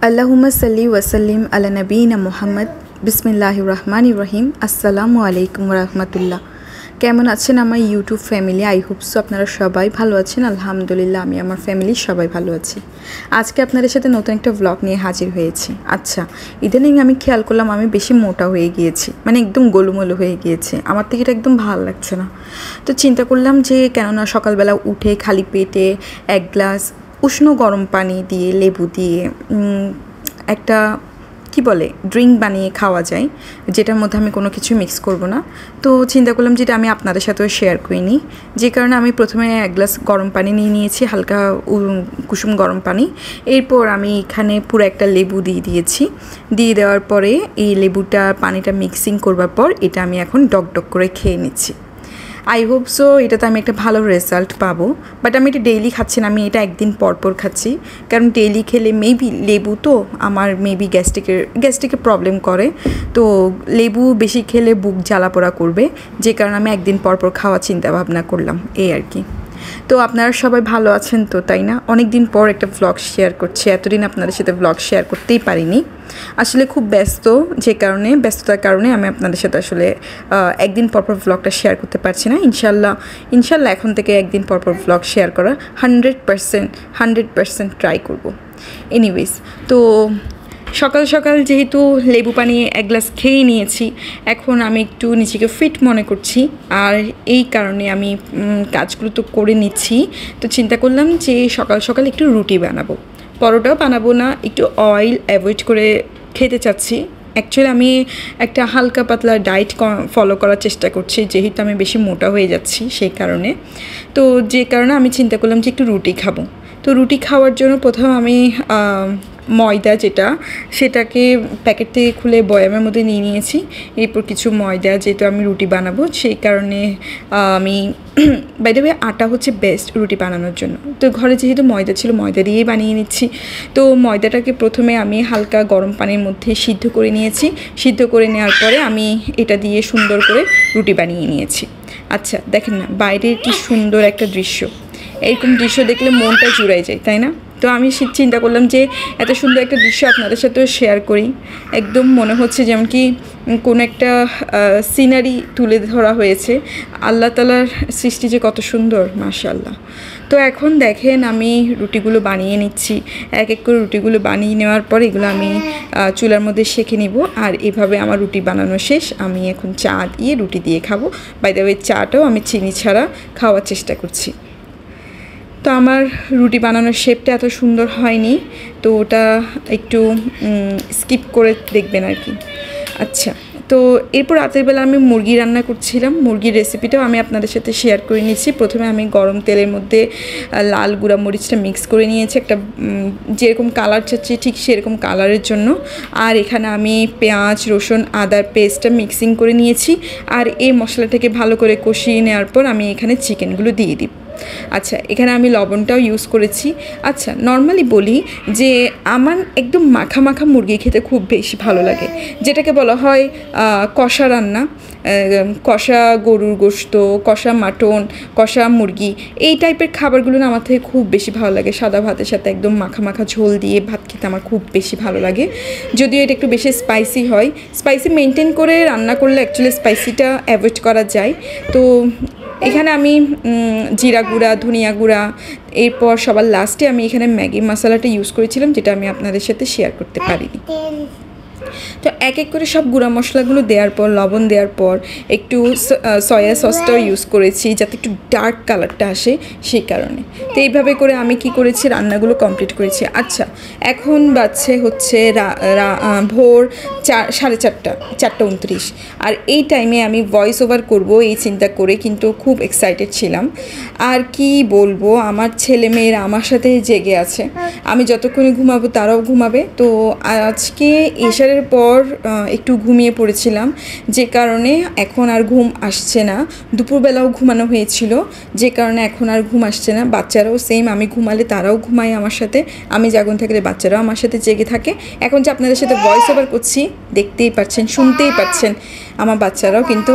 আল্লাহুম্মা সাল্লি ওয়াসাল্লিম আলা নবীনা মুহাম্মদ। বিসমিল্লাহির রহমানির রহিম। আসসালামু আলাইকুম রাহমাতুল্লাহ। কেমন আছেন আমার YouTube family? I hope so আপনারা সবাই ভালো আছেন। আলহামদুলিল্লাহ আমি আমার ফ্যামিলির সবাই ভালো আছি। আজকে আপনাদের সাথে নতুন একটা ব্লগ নিয়ে হাজির হয়েছি। আচ্ছা, ইদানিং আমি খেয়াল করলাম আমি বেশি মোটা হয়ে গিয়েছি, মানে একদম গোলুমোলু হয়ে গিয়েছে। আমার থেকে এটা একদম ভালো লাগছে না। তো চিন্তা করলাম যে কেননা সকালবেলা উঠে খালি পেটে এক গ্লাস উষ্ণ গরম পানি দিয়ে লেবু দিয়ে একটা কি বলে ড্রিঙ্ক বানিয়ে খাওয়া যায়, যেটার মধ্যে আমি কোনো কিছু মিক্স করব না। তো চিন্তা করলাম যেটা আমি আপনাদের সাথেও শেয়ার করে নিই। যে কারণে আমি প্রথমে এক গ্লাস গরম পানি নিয়ে নিয়েছি, হালকা কুসুম গরম পানি। এরপর আমি এখানে পুরো একটা লেবু দিয়ে দিয়েছি। দিয়ে দেওয়ার পরে এই লেবুটা পানিটা মিক্সিং করবার পর এটা আমি এখন ডক ডক করে খেয়ে নিচ্ছি। আই হোপ সো এটাতে আমি একটা ভালো রেজাল্ট পাবো। বাট আমি এটা ডেইলি খাচ্ছি না, আমি এটা একদিন পর পর খাচ্ছি। কারণ ডেইলি খেলে মেবি লেবু তো আমার মেবি গ্যাস্ট্রিকের প্রবলেম করে। তো লেবু বেশি খেলে বুক জ্বালা পোড়া করবে, যে কারণে আমি একদিন পর পর খাওয়া চিন্তা ভাবনা করলাম, এই আর কি। তো আপনারা সবাই ভালো আছেন তো, তাই না? অনেক দিন পর একটা ব্লগ শেয়ার করছি। এতদিন আপনাদের সাথে ব্লগ শেয়ার করতেই পারিনি, আসলে খুব ব্যস্ত। যে কারণে ব্যস্ততার কারণে আমি আপনাদের সাথে আসলে একদিন পরপর ব্লগটা শেয়ার করতে পারছি না। ইনশাল্লাহ এখন থেকে একদিন পরপর ব্লগ শেয়ার করা 100% ট্রাই করব। এনিওয়েজ, তো সকাল সকাল যেহেতু লেবু পানি এক গ্লাস খেয়ে নিয়েছি, এখন আমি একটু নিজেকে ফিট মনে করছি। আর এই কারণে আমি কাজগুলো তো করে নিচ্ছি। তো চিন্তা করলাম যে সকাল সকাল একটু রুটি বানাবো, পরোটাও বানাবো না, একটু অয়েল অ্যাভয়েড করে খেতে চাচ্ছি। অ্যাকচুয়ালি আমি একটা হালকা পাতলা ডায়েট ফলো করার চেষ্টা করছি, যেহেতু আমি বেশি মোটা হয়ে যাচ্ছি সেই কারণে। তো যে কারণে আমি চিন্তা করলাম যে একটু রুটি খাবো। তো রুটি খাওয়ার জন্য প্রথম আমি ময়দা সেটাকে প্যাকেট থেকে খুলে বয়ামের মধ্যে নিয়ে নিয়েছি। এরপর কিছু ময়দা, যেহেতু আমি রুটি বানাবো সেই কারণে আমি বাই দ্য ওয়ে আটা হচ্ছে বেস্ট রুটি বানানোর জন্য। তো ঘরে যেহেতু ময়দা ছিল, ময়দা দিয়েই বানিয়ে নিচ্ছি। তো ময়দাটাকে প্রথমে আমি হালকা গরম পানির মধ্যে সিদ্ধ করে নিয়েছি। সিদ্ধ করে নেওয়ার পরে আমি এটা দিয়ে সুন্দর করে রুটি বানিয়ে নিয়েছি। আচ্ছা, দেখেন না বাইরের কি সুন্দর একটা দৃশ্য। এইরকম দৃশ্য দেখলে মনটা জুড়াই যায়, তাই না? তো আমি চিন্তা করলাম যে এত সুন্দর একটা দৃশ্য আপনাদের সাথেও শেয়ার করি। একদম মনে হচ্ছে যেমন কি কোনো একটা সিনারি তুলে ধরা হয়েছে। আল্লাহ তাআলার সৃষ্টি যে কত সুন্দর, মাশাআল্লাহ। তো এখন দেখেন আমি রুটিগুলো বানিয়ে নিচ্ছি। এক এক করে রুটিগুলো বানিয়ে নেওয়ার পর এগুলো আমি চুলার মধ্যে সেঁকে নিব। আর এভাবে আমার রুটি বানানো শেষ। আমি এখন চা দিয়ে রুটি দিয়ে খাবো। বাই দ্য ওয়ে চাটাও আমি চিনি ছাড়া খাওয়ার চেষ্টা করছি। তো আমার রুটি বানানোর শেপটা এত সুন্দর হয়নি, তো ওটা একটু স্কিপ করে দেখবেন আর কি। আচ্ছা, তো এরপর রাতের বেলা আমি মুরগি রান্না করছিলাম। মুরগির রেসিপিটাও আমি আপনাদের সাথে শেয়ার করে নিচ্ছি। প্রথমে আমি গরম তেলের মধ্যে লাল গুঁড়া মরিচটা মিক্স করে নিয়েছি, একটা যেরকম কালার চাচ্ছি ঠিক সেরকম কালারের জন্য। আর এখানে আমি পেঁয়াজ, রসুন, আদার পেস্টটা মিক্সিং করে নিয়েছি। আর এই মশলাটাকে ভালো করে কষিয়ে নেওয়ার পর আমি এখানে চিকেনগুলো দিয়ে দিই। আচ্ছা, এখানে আমি লবণটাও ইউজ করেছি। আচ্ছা, নর্মালি বলি যে আমার একদম মাখা মাখা মুরগি খেতে খুব বেশি ভালো লাগে, যেটাকে বলা হয় কষা রান্না। কষা গরুর গোশত, কষা মাটন, কষা মুরগি, এই টাইপের খাবারগুলো না আমার থেকে খুব বেশি ভালো লাগে। সাদা ভাতের সাথে একদম মাখা মাখা ঝোল দিয়ে ভাত খেতে আমার খুব বেশি ভালো লাগে। যদিও এটা একটু বেশি স্পাইসি হয়, স্পাইসি মেনটেন করে রান্না করলে অ্যাকচুয়ালি স্পাইসিটা অ্যাভয়েড করা যায়। তো এখানে আমি জিরা গুঁড়া, ধনিয়া গুঁড়া, এরপর সবার লাস্টে আমি এখানে ম্যাগি মশলাটা ইউজ করেছিলাম, যেটা আমি আপনাদের সাথে শেয়ার করতে পারিনি। তো এক এক করে সব গুঁড়া মশলাগুলো দেওয়ার পর, লবণ দেওয়ার পর একটু সয়া সসটাও ইউজ করেছি যাতে একটু ডার্ক কালারটা আসে, সেই কারণে। তো এইভাবে করে আমি কি করেছি, রান্নাগুলো কমপ্লিট করেছি। আচ্ছা, এখন বাজছে হচ্ছে ভোর 4:30। আর এই টাইমে আমি ভয়েস ওভার করব এই চিন্তা করে কিন্তু খুব এক্সাইটেড ছিলাম। আর কি বলবো, আমার ছেলে মেয়েরা আমার সাথে জেগে আছে। আমি যতক্ষণে ঘুমাবো তারাও ঘুমাবে। তো আজকে এশারের পর একটু ঘুমিয়ে পড়েছিলাম, যে কারণে এখন আর ঘুম আসছে না। দুপুরবেলাও ঘুমানো হয়েছিল, যে কারণে এখন আর ঘুম আসছে না। বাচ্চারাও সেম, আমি ঘুমালে তারাও ঘুমায় আমার সাথে, আমি জাগন থাকলে বাচ্চারাও আমার সাথে জেগে থাকে। এখন যে আপনাদের সাথে ভয়েস ওভার করছি, দেখতেই পাচ্ছেন, শুনতেই পাচ্ছেন, আমার বাচ্চারাও কিন্তু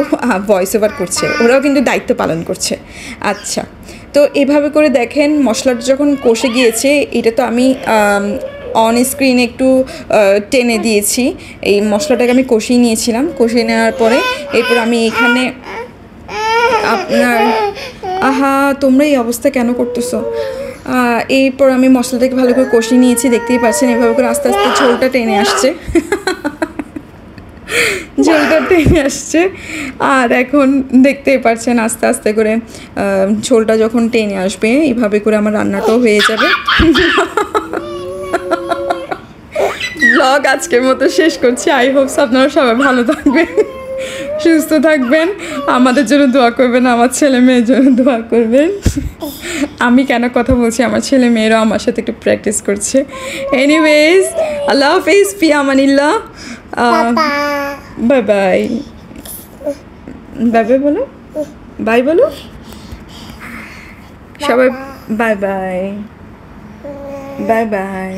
ভয়েস ওভার করছে, ওরাও কিন্তু দায়িত্ব পালন করছে। আচ্ছা, তো এভাবে করে দেখেন মশলাটা যখন কষে গিয়েছে, এটা তো আমি অন স্ক্রিন একটু টেনে দিয়েছি। এই মশলাটাকে আমি কষিয়ে নিয়েছিলাম, কষিয়ে নেওয়ার পরে এরপর আমি এখানে আপনার আহা তোমরা এই অবস্থা কেন করতেছো। এরপর আমি মশলাটাকে ভালো করে কষিয়ে নিয়েছি, দেখতেই পাচ্ছেন এভাবে করে আস্তে আস্তে ঝোলটা টেনে আসছে ঝোলটা টেনে আসছে। আর এখন দেখতেই পাচ্ছেন আস্তে আস্তে করে ঝোলটা যখন টেনে আসবে এইভাবে করে আমার রান্নাটাও হয়ে যাবে। ব্লগ আজকের মতো শেষ করছি। আই হোপস আপনারা সবাই ভালো থাকবেন, সুস্থ থাকবেন, আমাদের জন্য দোয়া করবেন, আমার ছেলে মেয়ের জন্য দোয়া করবেন। আমি কেন কথা বলছি, আমার ছেলে মেয়েরাও আমার সাথে একটু প্র্যাকটিস করছে। এনিওয়েজ, আল্লাহ হাফিজ, ফি আমানিল্লাহ, বাই বাই। বাই বাই বলো, বাই বলো সবাই, বাই বাই, বাই বাই।